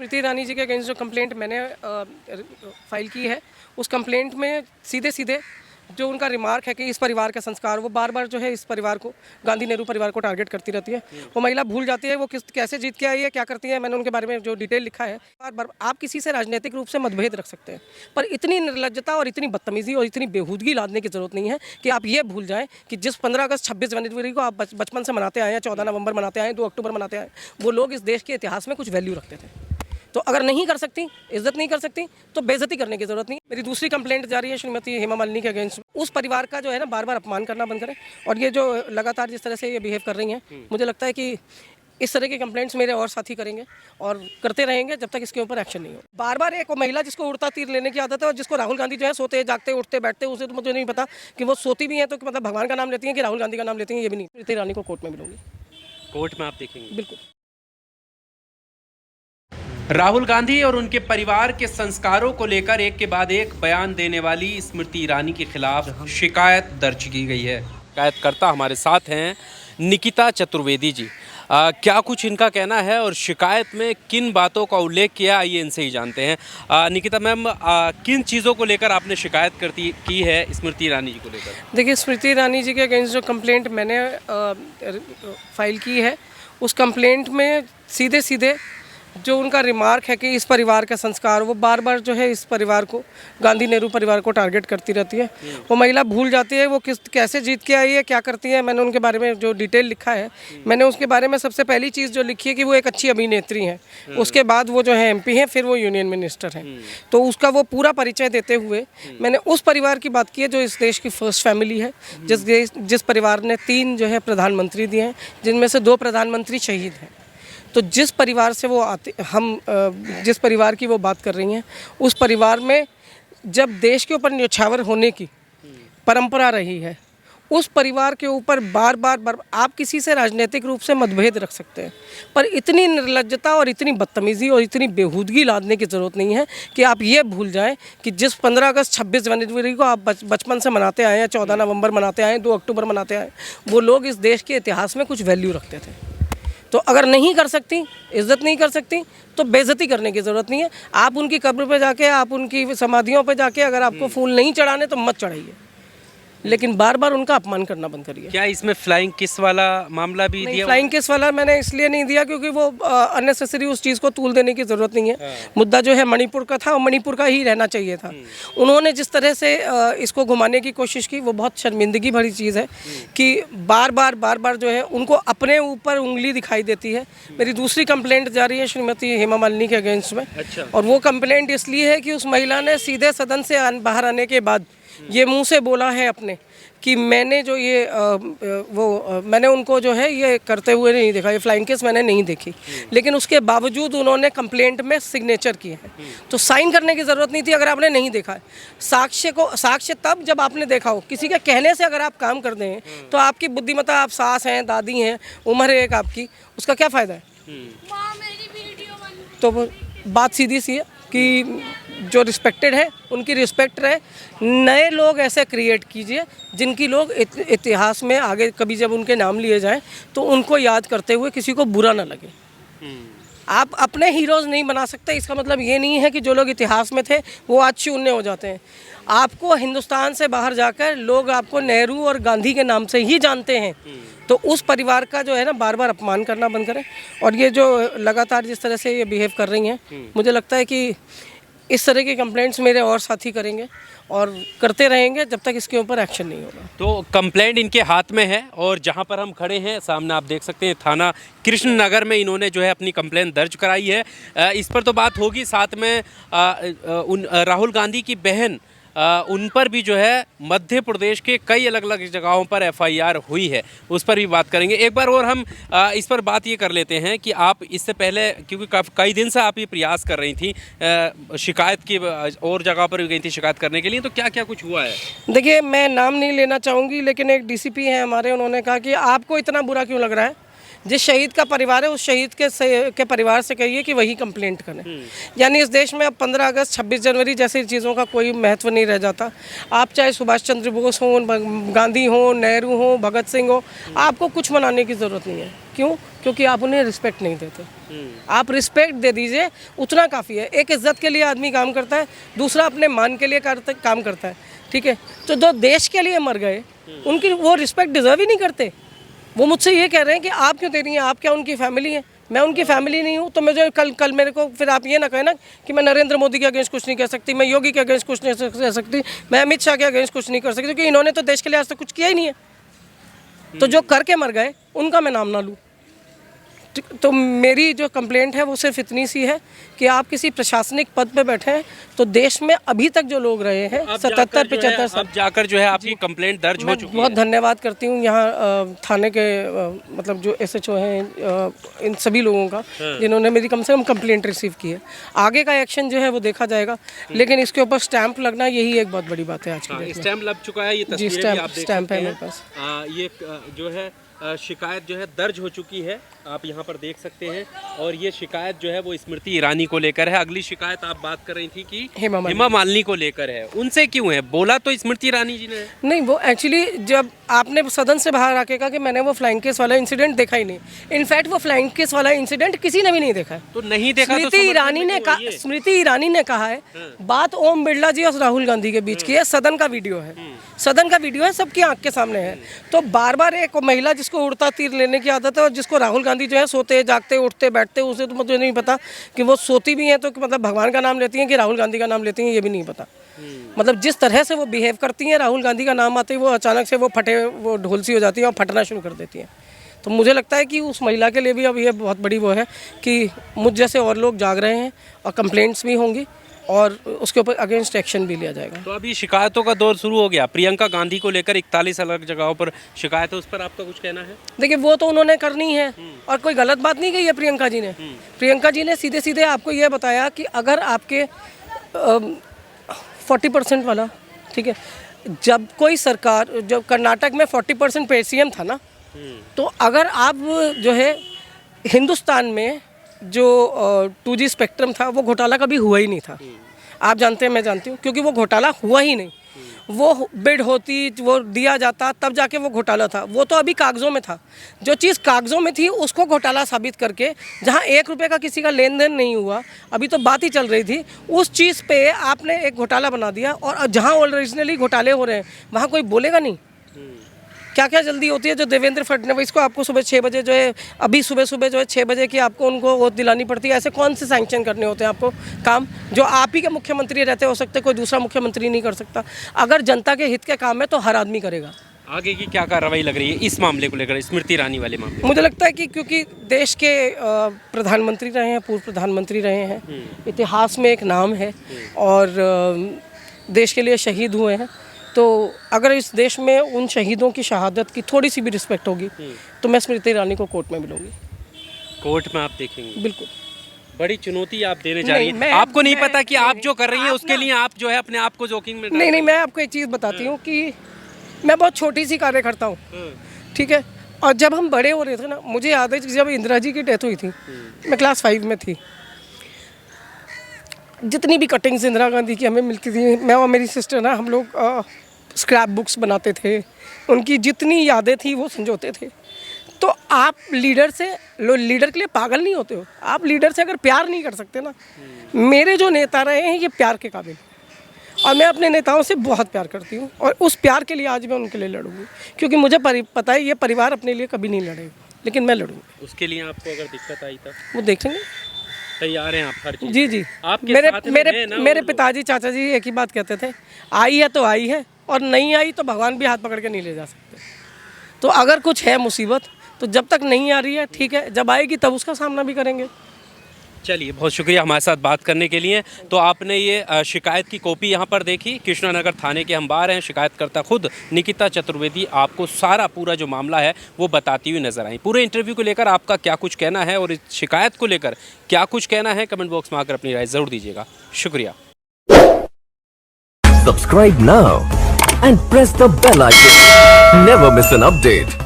स्मृति ईरानी जी के अगेंस्ट जो कंप्लेंट मैंने फाइल की है, उस कंप्लेंट में सीधे सीधे जो उनका रिमार्क है कि इस परिवार का संस्कार, वो बार बार जो है इस परिवार को, गांधी नेहरू परिवार को टारगेट करती रहती है। वो महिला भूल जाती है वो कैसे जीत के आई है, क्या करती है। मैंने उनके बारे में जो डिटेल लिखा है, बार बार आप किसी से राजनीतिक रूप से मतभेद रख सकते हैं, पर इतनी निर्लज्जता और इतनी बदतमीजी और इतनी बेहूदगी लादने की जरूरत नहीं है कि आप ये भूल जाएं कि जिस 15 अगस्त 26 जनवरी को आप बचपन से मनाते आए हैं, 14 नवंबर मनाते आए हैं, 2 अक्टूबर मनाते आए, वो लोग इस देश के इतिहास में कुछ वैल्यू रखते थे। तो अगर नहीं कर सकती, इज्जत नहीं कर सकती, तो बेइज्जती करने की जरूरत नहीं। मेरी दूसरी कंप्लेंट जारी है श्रीमती हेमा मालिनी के अगेंस्ट। उस परिवार का जो है ना, बार बार अपमान करना बंद करें। और ये जो लगातार जिस तरह से ये बिहेव कर रही हैं, मुझे लगता है कि इस तरह के कंप्लेंट्स मेरे और साथी करेंगे और करते रहेंगे जब तक इसके ऊपर एक्शन नहीं हो। बार बार एक महिला जिसको उड़ता तीर लेने की आदत है, और जिसको राहुल गांधी जो है सोते जागते उठते बैठते, उसे तो मुझे नहीं पता कि वो सोती भी है तो मतलब भगवान का नाम लेती है कि राहुल गांधी का नाम लेती है, ये भी नहीं। स्मृति ईरानी को कोर्ट में मिलूंगी। कोर्ट में आप देखेंगे? बिल्कुल। राहुल गांधी और उनके परिवार के संस्कारों को लेकर एक के बाद एक बयान देने वाली स्मृति ईरानी के खिलाफ शिकायत दर्ज की गई है। शिकायतकर्ता हमारे साथ हैं निकिता चतुर्वेदी जी। क्या कुछ इनका कहना है और शिकायत में किन बातों का उल्लेख किया, आइए इनसे ही जानते हैं। निकिता मैम, किन चीज़ों को लेकर आपने शिकायत की है स्मृति ईरानी जी को लेकर? देखिए, स्मृति ईरानी जी के अगेंस्ट जो कंप्लेंट मैंने फाइल की है, उस कंप्लेंट में सीधे सीधे जो उनका रिमार्क है कि इस परिवार का संस्कार, वो बार बार जो है इस परिवार को, गांधी नेहरू परिवार को टारगेट करती रहती है। वो महिला भूल जाती है वो कैसे जीत के आई है, क्या करती है। मैंने उनके बारे में जो डिटेल लिखा है, मैंने उसके बारे में सबसे पहली चीज़ जो लिखी है कि वो एक अच्छी अभिनेत्री हैं, उसके बाद वो जो है MP हैं, फिर वो यूनियन मिनिस्टर हैं। तो उसका वो पूरा परिचय देते हुए मैंने उस परिवार की बात की है जो इस देश की फर्स्ट फैमिली है, जिस परिवार ने 3 जो है प्रधानमंत्री दिए हैं, जिनमें से 2 प्रधानमंत्री शहीद हैं। तो जिस परिवार से वो आते, जिस परिवार की वो बात कर रही हैं, उस परिवार में जब देश के ऊपर न्यौछावर होने की परंपरा रही है, उस परिवार के ऊपर बार बार आप किसी से राजनीतिक रूप से मतभेद रख सकते हैं, पर इतनी निर्लज्जता और इतनी बदतमीजी और इतनी बेहूदगी लादने की ज़रूरत नहीं है कि आप ये भूल जाएं कि जिस 15 अगस्त 26 जनवरी को आप बचपन से मनाते आए हैं, 14 नवंबर मनाते आए हैं, 2 अक्टूबर मनाते आए, वो लोग इस देश के इतिहास में कुछ वैल्यू रखते थे। तो अगर नहीं कर सकती, इज्जत नहीं कर सकती, तो बेइज्जती करने की ज़रूरत नहीं है। आप उनकी कब्र पे जाके, आप उनकी समाधियों पे जाके अगर आपको फूल नहीं चढ़ाने तो मत चढ़ाइए, लेकिन बार बार उनका अपमान करना बंद करिए। क्या इसमें फ्लाइंग किस वाला मामला भी दिया? फ्लाइंग किस वाला मैंने इसलिए नहीं दिया क्योंकि वो अननेसेसरी उस चीज़ को तूल देने की ज़रूरत नहीं है। मुद्दा जो है मणिपुर का था और मणिपुर का ही रहना चाहिए था। उन्होंने जिस तरह से इसको घुमाने की कोशिश की, वो बहुत शर्मिंदगी भरी चीज़ है कि बार बार जो है उनको अपने ऊपर उंगली दिखाई देती है। मेरी दूसरी कंप्लेंट जारी है श्रीमती हेमा मालिनी के अगेंस्ट में। और वो कंप्लेंट इसलिए है कि उस महिला ने सीधे सदन से बाहर आने के बाद ये मुंह से बोला है अपने कि मैंने जो ये मैंने उनको जो है ये करते हुए नहीं देखा, ये फ्लाइंग केस मैंने नहीं देखी, लेकिन उसके बावजूद उन्होंने कंप्लेंट में सिग्नेचर किए हैं। तो साइन करने की ज़रूरत नहीं थी अगर आपने नहीं देखा है। साक्ष्य तब जब आपने देखा हो। किसी के कहने से अगर आप काम कर दें तो आपकी बुद्धिमत्ता, आप सास हैं, दादी हैं, उम्र है एक आपकी, उसका क्या फ़ायदा है? तो बात सीधी सी है कि जो रिस्पेक्टेड है उनकी रिस्पेक्ट रहे। नए लोग ऐसे क्रिएट कीजिए जिनकी लोग इतिहास में आगे कभी जब उनके नाम लिए जाएं तो उनको याद करते हुए किसी को बुरा ना लगे। आप अपने हीरोज़ नहीं बना सकते, इसका मतलब ये नहीं है कि जो लोग इतिहास में थे वो आज शून्य हो जाते हैं। आपको हिंदुस्तान से बाहर जाकर लोग आपको नेहरू और गांधी के नाम से ही जानते हैं। तो उस परिवार का जो है ना, बार बार अपमान करना बंद करें। और ये जो लगातार जिस तरह से ये बिहेव कर रही हैं, मुझे लगता है कि इस तरह की कंप्लेंट्स मेरे और साथी करेंगे और करते रहेंगे जब तक इसके ऊपर एक्शन नहीं होगा। तो कंप्लेंट इनके हाथ में है और जहां पर हम खड़े हैं सामने आप देख सकते हैं थाना कृष्ण नगर में इन्होंने जो है अपनी कंप्लेंट दर्ज कराई है। इस पर तो बात होगी, साथ में राहुल गांधी की बहन उन पर भी जो है मध्य प्रदेश के कई अलग अलग जगहों पर FIR हुई है, उस पर भी बात करेंगे। एक बार और हम इस पर बात ये कर लेते हैं कि आप इससे पहले, क्योंकि कई दिन से आप ये प्रयास कर रही थी शिकायत की, और जगह पर भी गई थी शिकायत करने के लिए, तो क्या क्या कुछ हुआ है? देखिए, मैं नाम नहीं लेना चाहूँगी, लेकिन एक DCP हैं हमारे, उन्होंने कहा कि आपको इतना बुरा क्यों लग रहा है, जिस शहीद का परिवार है उस शहीद के परिवार से कहिए कि वही कंप्लेंट करें। यानी इस देश में अब 15 अगस्त 26 जनवरी जैसी चीज़ों का कोई महत्व नहीं रह जाता। आप चाहे सुभाष चंद्र बोस हो, गांधी हो, नेहरू हो, भगत सिंह हो, आपको कुछ मनाने की ज़रूरत नहीं है। क्यों? क्योंकि आप उन्हें रिस्पेक्ट नहीं देते। आप रिस्पेक्ट दे दीजिए, उतना काफ़ी है। एक इज्जत के लिए आदमी काम करता है, दूसरा अपने मान के लिए काम करता है, ठीक है। तो जो देश के लिए मर गए उनकी वो रिस्पेक्ट डिजर्व ही नहीं करते। वो मुझसे ये कह रहे हैं कि आप क्यों दे रही हैं, आप क्या उनकी फैमिली है? मैं उनकी फैमिली नहीं हूँ, तो मुझे कल मेरे को फिर आप ये ना कहें ना कि मैं नरेंद्र मोदी के अगेंस्ट कुछ नहीं कह सकती, मैं योगी के अगेंस्ट कुछ नहीं कह सकती, मैं अमित शाह के अगेंस्ट कुछ नहीं कर सकती, क्योंकि इन्होंने तो देश के लिए आज तक कुछ किया ही नहीं है। तो जो करके मर गए उनका मैं नाम ना लूँ। तो मेरी जो कंप्लेंट है वो सिर्फ इतनी सी है कि आप किसी प्रशासनिक पद पे बैठे हैं तो देश में अभी तक जो लोग रहे हैं 77-75 साल, अब जाकर जो है आपकी कंप्लेंट दर्ज हो चुकी है। बहुत धन्यवाद करती हूँ यहाँ थाने के मतलब जो SHO हैं, इन सभी लोगों का जिन्होंने मेरी कम से कम कंप्लेंट रिसीव की है। आगे का एक्शन जो है वो देखा जाएगा, लेकिन इसके ऊपर स्टैंप लगना यही एक बहुत बड़ी बात है आज की। स्टैंप लग चुका है, ये जी तस्वीरें भी आप देख स्टैंप सकते है हैं। मेरे पास। ये जो है शिकायत जो है दर्ज हो चुकी है, आप यहाँ पर देख सकते हैं। और ये शिकायत जो है वो स्मृति ईरानी को लेकर है। अगली शिकायत आप बात कर रही थी कि हेमा मालिनी को लेकर है, उनसे क्यों है? बोला तो स्मृति ईरानी जी ने नहीं, वो एक्चुअली जब आपने सदन से बाहर आके कहा कि मैंने वो फ्लाइंग केस वाला इंसिडेंट देखा ही नहीं, इनफैक्ट वो फ्लाइंग केस वाला इंसिडेंट किसी ने भी नहीं देखा है। तो नहीं देखा तो स्मृति ईरानी ने कहा है बात ओम बिरला जी और राहुल गांधी के बीच की है, सदन का वीडियो है, सदन का वीडियो है, सबकी आंख के सामने है। तो बार बार एक महिला जिसको उड़ता तीर लेने की आदत है और जिसको राहुल गांधी जो है सोते जागते उठते बैठते, उसे तो मुझे नहीं पता कि वो सोती भी हैं तो मतलब भगवान का नाम लेती हैं कि राहुल गांधी का नाम लेती हैं, ये भी नहीं पता। मतलब जिस तरह से वो बिहेव करती हैं, राहुल गांधी का नाम आते ही वो अचानक से वो ढोल सी हो जाती है और फटना शुरू कर देती हैं। तो मुझे लगता है कि उस महिला के लिए भी अब ये बहुत बड़ी वो है कि मुझ जैसे और लोग जाग रहे हैं और कंप्लेंट्स भी होंगी और उसके ऊपर अगेंस्ट एक्शन भी लिया जाएगा। तो अभी शिकायतों का दौर शुरू हो गया। प्रियंका गांधी को लेकर 41 अलग जगहों पर शिकायत है, उस पर आपका कुछ कहना है? देखिए, वो तो उन्होंने करनी है और कोई गलत बात नहीं कही है प्रियंका जी ने। प्रियंका जी ने सीधे सीधे आपको ये बताया कि अगर आपके 40% वाला, ठीक है, जब कोई सरकार, जब कर्नाटक में 40% पेसीएम था ना, तो अगर आप जो है हिंदुस्तान में जो 2G स्पेक्ट्रम था वो घोटाला कभी हुआ ही नहीं था। आप जानते हैं, मैं जानती हूँ, क्योंकि वो घोटाला हुआ ही नहीं। वो बिड होती, वो दिया जाता, तब जाके वो घोटाला था। वो तो अभी कागज़ों में था। जो चीज़ कागज़ों में थी उसको घोटाला साबित करके, जहाँ 1 रुपये का किसी का लेन देन नहीं हुआ, अभी तो बात ही चल रही थी, उस चीज़ पे आपने एक घोटाला बना दिया। और जहाँ ओरिजिनली घोटाले हो रहे हैं वहाँ कोई बोलेगा नहीं। क्या क्या जल्दी होती है जो देवेंद्र फडणवीस को आपको सुबह 6 बजे जो है, अभी सुबह जो है 6 बजे की आपको उनको वोट दिलानी पड़ती है। ऐसे कौन से सैंक्शन करने होते हैं आपको काम, जो आप ही के मुख्यमंत्री रहते हो सकते, कोई दूसरा मुख्यमंत्री नहीं कर सकता। अगर जनता के हित के काम है तो हर आदमी करेगा। आगे की क्या कार्रवाई लग रही है इस मामले को लेकर, स्मृति ईरानी वाले मामले? मुझे लगता है कि क्योंकि देश के प्रधानमंत्री रहे हैं, पूर्व प्रधानमंत्री रहे हैं, इतिहास में एक नाम है और देश के लिए शहीद हुए हैं, तो अगर इस देश में उन शहीदों की शहादत की थोड़ी सी भी रिस्पेक्ट होगी तो मैं स्मृति ईरानी को कोर्ट में मिलूंगी। कोर्ट में आप देखेंगे? बिल्कुल। बड़ी चुनौती आप देने जा रही हैं। आपको नहीं पता कि आप जो कर रही हैं उसके लिए आप जो है अपने आप को जोखिम में? नहीं, मैं आपको एक चीज़ बताती हूँ कि मैं बहुत छोटी सी कार्यकर्ता हूँ, ठीक है। और जब हम बड़े हो रहे थे ना, मुझे याद है जब इंदिरा जी की डेथ हुई थी, मैं क्लास 5 में थी। जितनी भी कटिंग्स इंदिरा गांधी की हमें मिलती थी, मैं और मेरी सिस्टर ना, हम लोग स्क्रैप बुक्स बनाते थे, उनकी जितनी यादें थी वो संजोते थे। तो आप लीडर के लिए पागल नहीं होते हो। आप लीडर से अगर प्यार नहीं कर सकते ना, मेरे जो नेता रहे हैं ये प्यार के काबिल, और मैं अपने नेताओं से बहुत प्यार करती हूँ और उस प्यार के लिए आज मैं उनके लिए लड़ूंगी, क्योंकि मुझे पता है ये परिवार अपने लिए कभी नहीं लड़ेगा, लेकिन मैं लड़ूंगी। उसके लिए आपको अगर दिक्कत आई तब वो देखेंगे। तैयार हैं आप हर चीज़? जी। आपके मेरे पिताजी चाचा जी एक ही बात कहते थे, आई है तो आई है, और नहीं आई तो भगवान भी हाथ पकड़ के नहीं ले जा सकते। तो अगर कुछ है मुसीबत तो जब तक नहीं आ रही है ठीक है, जब आएगी तब उसका सामना भी करेंगे। चलिए, बहुत शुक्रिया हमारे साथ बात करने के लिए। तो आपने ये शिकायत की कॉपी यहाँ पर देखी, कृष्णानगर थाने के हम बाहर हैं। शिकायतकर्ता खुद निकिता चतुर्वेदी आपको सारा पूरा जो मामला है वो बताती हुई नजर आई। पूरे इंटरव्यू को लेकर आपका क्या कुछ कहना है और इस शिकायत को लेकर क्या कुछ कहना है, कमेंट बॉक्स में आकर अपनी राय ज़रूर दीजिएगा। शुक्रिया। Subscribe now and press the bell icon. Never miss an update.